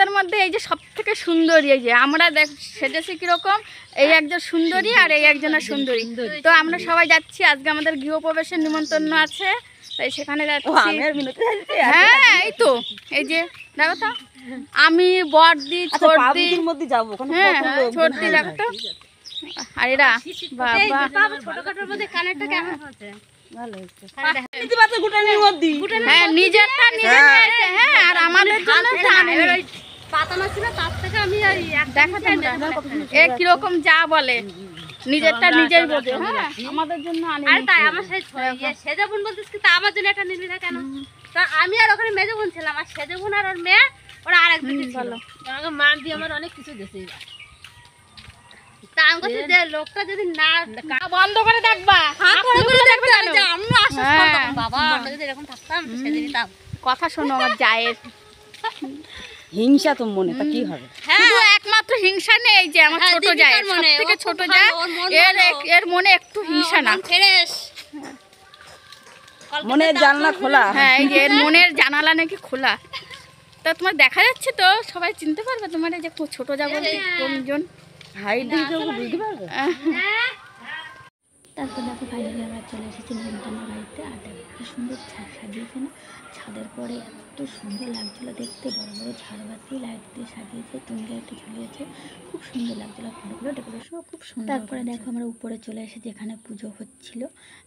আমাদের মধ্যে এই যে সব থেকে সুন্দরী, এই যে আমরা সেজেছি কিরকম, এই একজন সুন্দরী আর এই একজনের সুন্দরী। তো আমরা সবাই যাচ্ছি, আজকে আমাদের গৃহপ্রবেশের নিমন্ত্রণ আছে, তাই সেখানে যাচ্ছি। হ্যাঁ এই তো, এই যে দেখো তো, আমি বড়দি ছোটদি যাবো, হ্যাঁ ছোটদি দেখো তো, আর এরা বাবা ছোটখাটোর মধ্যে কানেরটা কেমন হচ্ছে, হ্যাঁ নিজেরটা নিজে নিয়েছে, হ্যাঁ আর আমাদের জন্য পাতানো ছিল তার থেকে আমি দেখো এ কিরকম যা বলে, নিজেরটা নিজেই বোঝে। হ্যাঁ আমাদের জন্য আর তাই আমার সেজে বোন বলতেছ কি, তা আমার জন্য একটা নিলি না কেন? তা আমি আর ওখানে মেজে বোন ছিলাম, আর সেজে বোন আর ওর মেয়ে ওরা আরেক দিকে ছিল। আমাকে মান দিয়ে আমার অনেক কিছু দিয়েছে। তা আমি বলছি যে লোকটা যদি না বন্ধ করে দেখবা, বাবা আমরা যদি এরকম থাকতাম সেজে দিতাম। কথা শোনো আমার জায়ের, হিংসা তো মনে, তা কি হবে? শুধু একমাত্র হিংসা নেই, এই যে আমার ছোট জায়ের থেকে ছোট জায়, এর মনে একটু হিংসা না, মনের জানলা খোলা। হ্যাঁ এই যে এর মনের জানালা নাকি খোলা। তা তোমার দেখা যাচ্ছে তো, সবাই চিনতে পারবে তোমার এই যে ছোট যা বলতে কোনজন, হাইট দেখে বুঝতে পারবে। তারপর দেখো ফাইনালি আমরা চলে এসেছি নিমন্ত্রণের বাড়িতে। আর দেখো কি সুন্দর ছাদ সাজিয়েছে না, ছাদের পরে এত সুন্দর লাগছিলো দেখতে, বড় বড় ঝাড়বাতি লাইট দিয়ে সাজিয়েছে, তুলি লাইটে ঝুলিয়েছে, খুব সুন্দর লাগছিলো, ফুলগুলো ডেকোরেশনও খুব সুন্দর। তারপরে দেখো আমরা উপরে চলে এসেছি, এখানে পুজো হচ্ছিল,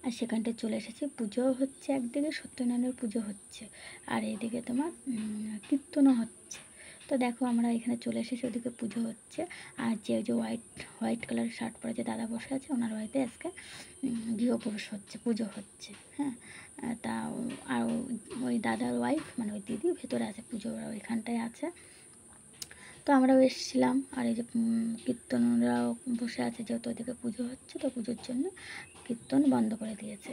আর সেখানটায় চলে এসেছি, পুজো হচ্ছে একদিকে, সত্যনারায়ণের পুজো হচ্ছে, আর এইদিকে তোমার কীর্তনও হচ্ছে। তো দেখো আমরা এখানে চলে এসেছি, ওদিকে পুজো হচ্ছে। আর যে হোয়াইট কালারের শার্ট পরে যে দাদা বসে আছে, ওনার বাড়িতে আজকে গৃহপ্রবেশ হচ্ছে, পুজো হচ্ছে। হ্যাঁ তা আর ওই দাদার ওয়াইফ মানে ওই দিদি ভেতরে আছে, পুজো ওরা ওইখানটায় আছে। তো আমরাও এসেছিলাম, আর এই যে কীর্তনরাও বসে আছে, যেহেতু ওদিকে পুজো হচ্ছে, তো পুজোর জন্য কীর্তন বন্ধ করে দিয়েছে।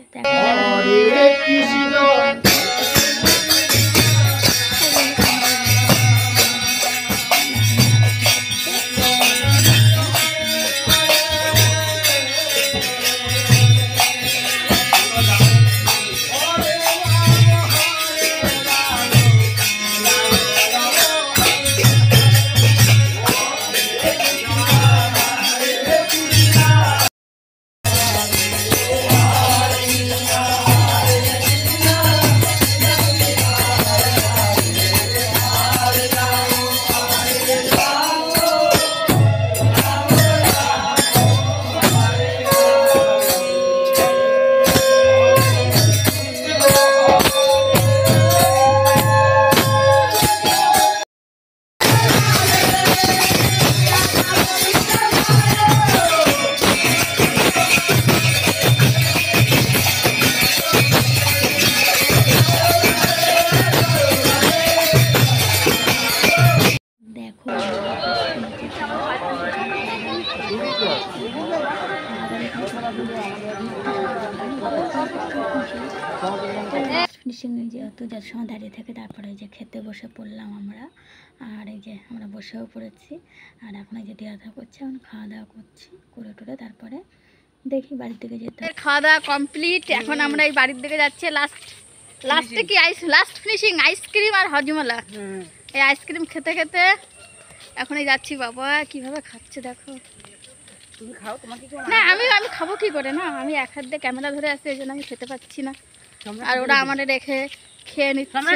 ফিনিশিং যেহেতু যার সময় দাঁড়িয়ে থাকে, তারপরে যে খেতে বসে পড়লাম আমরা। আর এই যে আমরা বসেও পড়েছি, আর এখন এই যে দেওয়া করছে, এখন খাওয়া দাওয়া করছি, করে টোরে তারপরে দেখি বাড়ির দিকে যেতে। খাওয়া দাওয়া কমপ্লিট, এখন আমরা এই বাড়ির দিকে যাচ্ছি। লাস্টে কি লাস্ট ফিনিশিং আইসক্রিম আর হজমলা। এই আইসক্রিম খেতে খেতে এখন এই যাচ্ছি। বাবা কিভাবে খাচ্ছে দেখো। তুমি খাও, তোমাকে না আমি খাবো কি করে, না আমি এক হাত দিয়ে ক্যামেরা ধরে আসছি, এই জন্য আমি খেতে পাচ্ছি না, আর ওরা আমাদের রেখে খেয়ে নিচ্ছে।